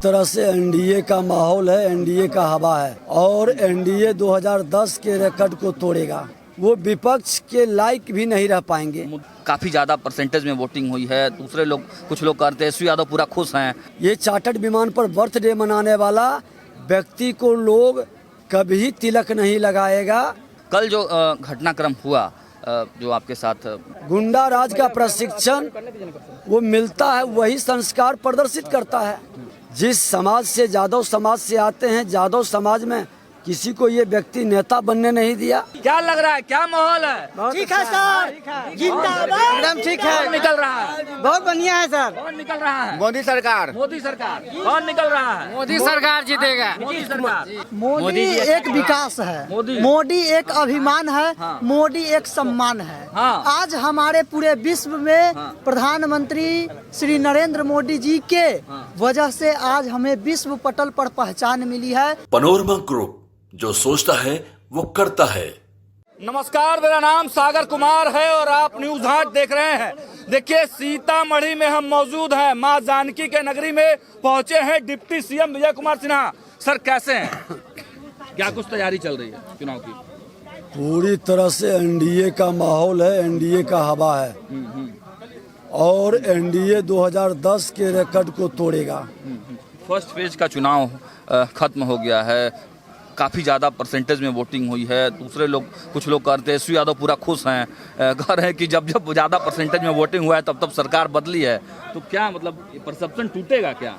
तरह से एनडीए का माहौल है, एनडीए का हवा है और एनडीए 2010 के रिकॉर्ड को तोड़ेगा। वो विपक्ष के लायक भी नहीं रह पाएंगे। काफी ज्यादा परसेंटेज में वोटिंग हुई है। दूसरे लोग, कुछ लोग कहते हैं तेजस्वी यादव पूरा खुश हैं। ये चार्टर्ड विमान पर बर्थडे मनाने वाला व्यक्ति को लोग कभी तिलक नहीं लगाएगा। कल जो घटनाक्रम हुआ, जो आपके साथ गुंडा राज का प्रशिक्षण वो मिलता है, वही संस्कार प्रदर्शित करता है। जिस समाज से जादव समाज से आते हैं, जादव समाज में किसी को ये व्यक्ति नेता बनने नहीं दिया। क्या लग रहा है, क्या माहौल है? ठीक है सर, जिंदाबाद, एकदम ठीक है। कौन निकल रहा है? बहुत बढ़िया है सर। कौन निकल रहा है? मोदी सरकार। मोदी सरकार। कौन निकल रहा है? मोदी सरकार जीतेगा। मोदी सरकार। मोदी एक विकास है, मोदी एक अभिमान है, मोदी एक सम्मान है। आज हमारे पूरे विश्व में प्रधानमंत्री श्री नरेंद्र मोदी जी के वजह से आज हमें विश्व पटल पर पहचान मिली है। पनोरमा ग्रुप, जो सोचता है वो करता है। नमस्कार, मेरा नाम सागर कुमार है और आप न्यूज 8 देख रहे हैं। देखिए, सीतामढ़ी में हम मौजूद हैं। मां जानकी के नगरी में पहुंचे हैं deputy CM Vijay Kumar Sinha. Sir, कैसे हैं? क्या कुछ तैयारी चल रही है चुनाव की? पूरी तरह से एनडीए का माहौल है, एनडीए का हवा है और एनडीए 2010 के रिकॉर्ड को तोड़ेगा। फर्स्ट फेज का चुनाव खत्म हो गया है। काफ़ी ज़्यादा परसेंटेज में वोटिंग हुई है। दूसरे लोग, कुछ लोग कहते हैं तेजस्वी यादव पूरा खुश हैं, कह रहे हैं कि जब जब ज़्यादा परसेंटेज में वोटिंग हुआ है तब तब सरकार बदली है। तो क्या मतलब परसेप्शन टूटेगा क्या?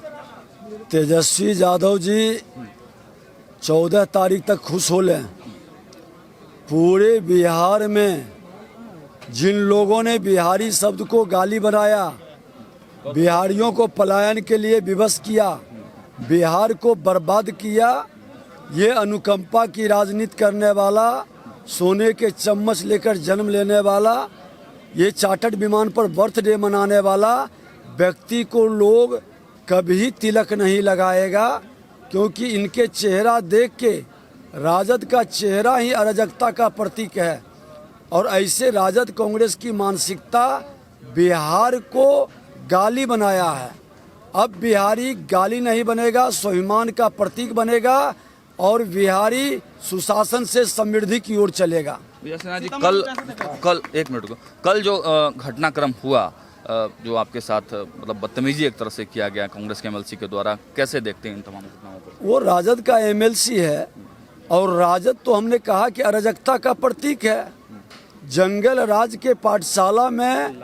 तेजस्वी यादव जी 14 तारीख तक खुश हो लें। पूरे बिहार में जिन लोगों ने बिहारी शब्द को गाली बनाया, बिहारियों को पलायन के लिए विवश किया, बिहार को बर्बाद किया, ये अनुकंपा की राजनीति करने वाला, सोने के चम्मच लेकर जन्म लेने वाला, ये चार्टर्ड विमान पर बर्थडे मनाने वाला व्यक्ति को लोग कभी तिलक नहीं लगाएगा, क्योंकि इनके चेहरा देख के राजद का चेहरा ही अराजकता का प्रतीक है। और ऐसे राजद कांग्रेस की मानसिकता बिहार को गाली बनाया है। अब बिहारी गाली नहीं बनेगा, स्वाभिमान का प्रतीक बनेगा और बिहारी सुशासन से समृद्धि की ओर चलेगा। सिन्हा जी, कल एक मिनट को, कल जो घटनाक्रम हुआ, जो आपके साथ मतलब बदतमीजी एक तरह से किया गया कांग्रेस के एमएलसी के द्वारा, कैसे देखते हैं इन तमाम घटनाओं को? वो राजद का एमएलसी है और राजद तो हमने कहा कि अराजकता का प्रतीक है। जंगल राज के पाठशाला में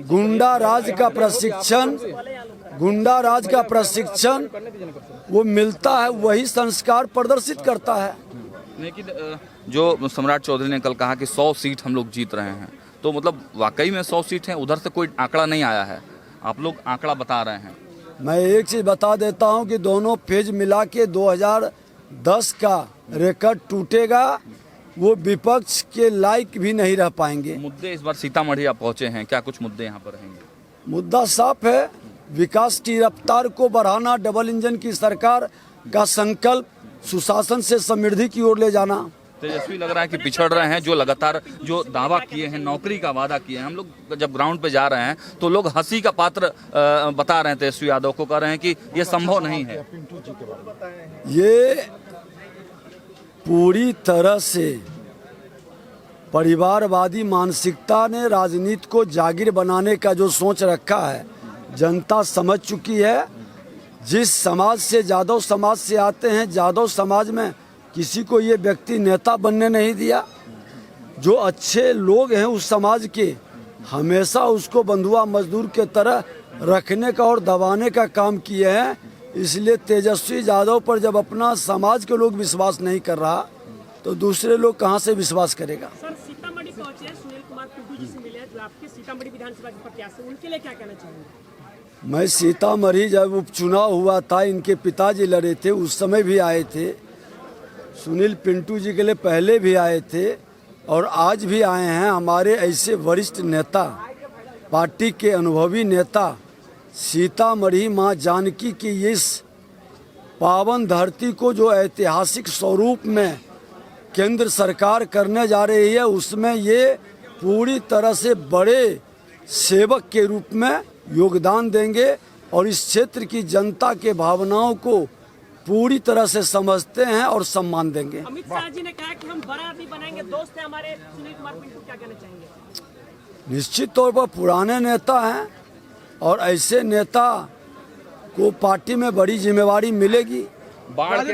गुंडा राज का प्रशिक्षण वो मिलता है, वही संस्कार प्रदर्शित करता है। लेकिन जो सम्राट चौधरी ने कल कहा कि 100 सीट हम लोग जीत रहे हैं, तो मतलब वाकई में 100 सीट हैं? उधर से कोई आंकड़ा नहीं आया है, आप लोग आंकड़ा बता रहे हैं। मैं एक चीज बता देता हूं कि दोनों फेज मिला के 2010 का रिकॉर्ड टूटेगा। वो विपक्ष के लायक भी नहीं रह पाएंगे। मुद्दे इस बार सीतामढ़ी आप पहुंचे हैं, क्या कुछ मुद्दे यहाँ पर रहेंगे? मुद्दा साफ है, विकास की रफ्तार को बढ़ाना, डबल इंजन की सरकार का संकल्प, सुशासन से समृद्धि की ओर ले जाना। तेजस्वी लग रहा है कि पिछड़ रहे हैं। जो लगातार जो दावा किए हैं, नौकरी का वादा किए हैं, हम लोग जब ग्राउंड पे जा रहे हैं तो लोग हंसी का पात्र बता रहे हैं तेजस्वी यादव को, कह रहे हैं कि ये संभव नहीं है। ये पूरी तरह से परिवारवादी मानसिकता ने राजनीति को जागीर बनाने का जो सोच रखा है, जनता समझ चुकी है। जिस समाज से जादव समाज से आते हैं, जादव समाज में किसी को ये व्यक्ति नेता बनने नहीं दिया। जो अच्छे लोग हैं उस समाज के, हमेशा उसको बंधुआ मजदूर के तरह रखने का और दबाने का काम किए हैं। इसलिए तेजस्वी यादव पर जब अपना समाज के लोग विश्वास नहीं कर रहा तो दूसरे लोग कहां से विश्वास करेगा? सर, सीतामढ़ी पहुंचे हैं, सुनील कुमार टुडू जी से मिले हैं, जो आपके सीतामढ़ी विधानसभा के प्रत्याशी, उनके लिए क्या कहना चाहेंगे? मैं सीतामढ़ी जब उपचुनाव हुआ था, इनके पिताजी लड़े थे, उस समय भी आए थे। सुनील पिंटू जी के लिए पहले भी आए थे और आज भी आए हैं। हमारे ऐसे वरिष्ठ नेता, पार्टी के अनुभवी नेता, सीतामढ़ी मां जानकी की इस पावन धरती को जो ऐतिहासिक स्वरूप में केंद्र सरकार करने जा रही है, उसमें ये पूरी तरह से बड़े सेवक के रूप में योगदान देंगे। और इस क्षेत्र की जनता के भावनाओं को पूरी तरह से समझते हैं और सम्मान देंगे। अमित शाह जी ने कहा कि हम बड़ा आदमी बनाएंगे, दोस्त है हमारे सुनील कुमार पिंटू, क्या कहना चाहेंगे? निश्चित तौर पर पुराने नेता हैं और ऐसे नेता को पार्टी में बड़ी जिम्मेवारी मिलेगी। बाढ़ के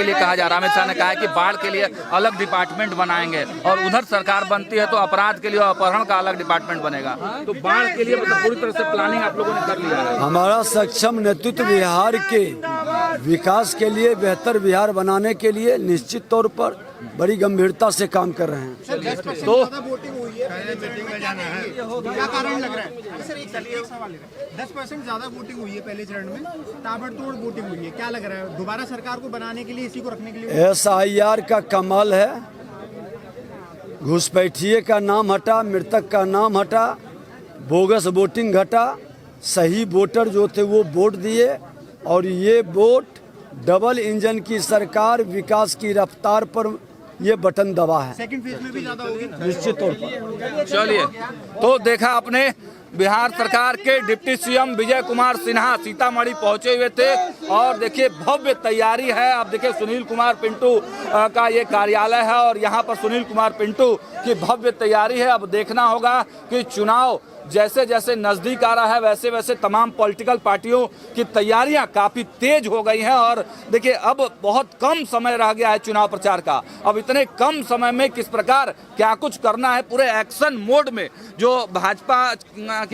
लिए कहा जा रहा है। अमित शाह ने कहा है कि बाढ़ के लिए अलग डिपार्टमेंट बनाएंगे और उधर सरकार बनती है तो अपराध के लिए अपहरण का अलग डिपार्टमेंट बनेगा। तो बाढ़ के लिए मतलब पूरी तरह से प्लानिंग आप लोगों ने कर लिया है। हमारा सक्षम नेतृत्व बिहार के विकास के लिए, बेहतर बिहार बनाने के लिए निश्चित तौर पर बड़ी गंभीरता से काम कर रहे हैं। तो वोटिंग हुई है, क्या कारण लग रहा है? सर एक सवाल है, 10% ज्यादा वोटिंग हुई है पहले चरण में, ताबड़तोड़ वोटिंग हुई है, क्या लग रहा है दोबारा सरकार को बनाने के लिए, इसी को रखने के लिए? SIR का कमाल है, घुसपैठिए का नाम हटा, मृतक का नाम हटा, बोगस वोटिंग घटा, सही वोटर जो थे वो वोट दिए और ये वोट डबल इंजन की सरकार विकास की रफ्तार पर ये बटन दबा है। सेकंड फेज में भी ज्यादा होगी निश्चित तौर पर। चलिए, तो देखा आपने बिहार सरकार के डिप्टी सीएम विजय कुमार सिन्हा सीतामढ़ी पहुंचे हुए थे और देखिए भव्य तैयारी है। अब देखिए सुनील कुमार पिंटू का ये कार्यालय है और यहाँ पर सुनील कुमार पिंटू की भव्य तैयारी है। अब देखना होगा कि चुनाव जैसे जैसे नजदीक आ रहा है वैसे वैसे तमाम पॉलिटिकल पार्टियों की तैयारियां काफी तेज हो गई हैं और देखिए अब बहुत कम समय रह गया है चुनाव प्रचार का। अब इतने कम समय में किस प्रकार क्या कुछ करना है, पूरे एक्शन मोड में जो भाजपा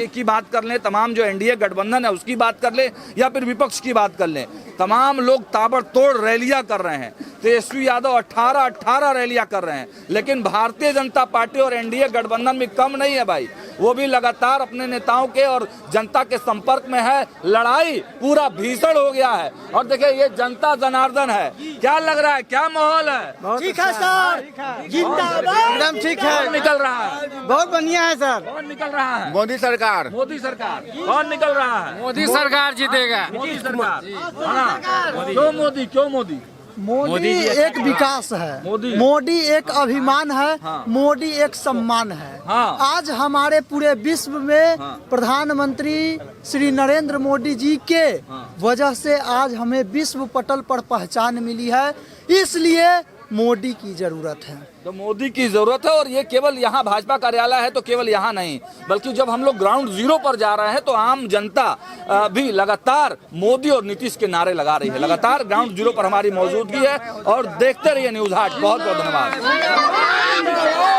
की बात कर लें, तमाम जो एनडीए गठबंधन है उसकी बात कर लें या फिर विपक्ष की बात कर लें, तमाम लोग ताबड़तोड़ रैलियां कर रहे हैं। तेजस्वी यादव 18 रैलियां कर रहे हैं, लेकिन भारतीय जनता पार्टी और एनडीए गठबंधन भी कम नहीं है भाई, वो भी लगातार अपने नेताओं के और जनता के संपर्क में है। लड़ाई पूरा भीषण हो गया है और देखिए ये जनता जनार्दन है। क्या लग रहा है, क्या माहौल है? ठीक है सर, जिंदाबाद, एकदम ठीक है, कौन निकल रहा है? बहुत बढ़िया है सर। कौन निकल रहा है? मोदी सरकार। मोदी सरकार। कौन निकल रहा है? मोदी सरकार जीतेगा। मोदी सरकार। हाँ, क्यों मोदी, क्यों मोदी? मोदी एक विकास है, मोदी एक अभिमान है, मोदी एक सम्मान है। आज हमारे पूरे विश्व में प्रधानमंत्री श्री नरेंद्र मोदी जी के वजह से आज हमें विश्व पटल पर पहचान मिली है, इसलिए मोदी की जरूरत है। तो मोदी की जरूरत है और ये केवल यहाँ भाजपा कार्यालय है तो केवल यहाँ नहीं, बल्कि जब हम लोग ग्राउंड जीरो पर जा रहे हैं तो आम जनता भी लगातार मोदी और नीतीश के नारे लगा रही है। लगातार ग्राउंड जीरो पर हमारी मौजूदगी है और देखते रहिए न्यूज़ हाट। बहुत बहुत धन्यवाद।